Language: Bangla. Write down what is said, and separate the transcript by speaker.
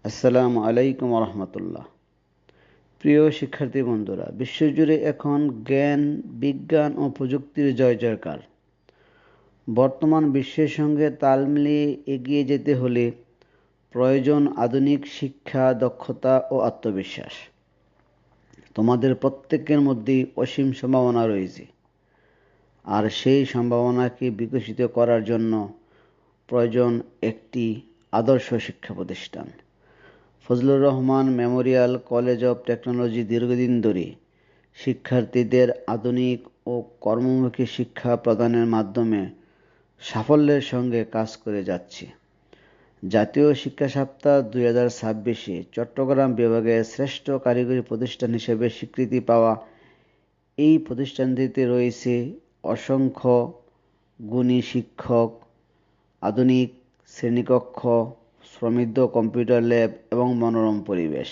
Speaker 1: আসসালামু আলাইকুম রহমতুল্লাহ। প্রিয় শিক্ষার্থী বন্ধুরা, বিশ্বজুড়ে এখন জ্ঞান, বিজ্ঞান ও প্রযুক্তির জয়জয়কার। বর্তমান বিশ্বের সঙ্গে তাল মিলিয়ে এগিয়ে যেতে হলে প্রয়োজন আধুনিক শিক্ষা, দক্ষতা ও আত্মবিশ্বাস। তোমাদের প্রত্যেকের মধ্যেই অসীম সম্ভাবনা রয়েছে, আর সেই সম্ভাবনাকে বিকশিত করার জন্য প্রয়োজন একটি আদর্শ শিক্ষা প্রতিষ্ঠান। Fazlur Rahman Memorial college of technology দীর্ঘদিন ধরে শিক্ষার্থীদের আধুনিক ও কর্মমুখী শিক্ষা প্রদানের মাধ্যমে সাফল্যের সঙ্গে কাজ করে যাচ্ছে। জাতীয় শিক্ষা সপ্তাহ 2026-এ চট্টগ্রাম বিভাগের শ্রেষ্ঠ কারিগরি প্রতিষ্ঠান হিসেবে স্বীকৃতি পাওয়া এই প্রতিষ্ঠানটিতে রয়েছে অসংখ্য গুণী শিক্ষক, আধুনিক শ্রেণীকক্ষ, সমৃদ্ধ কম্পিউটার ল্যাব এবং মনোরম পরিবেশ।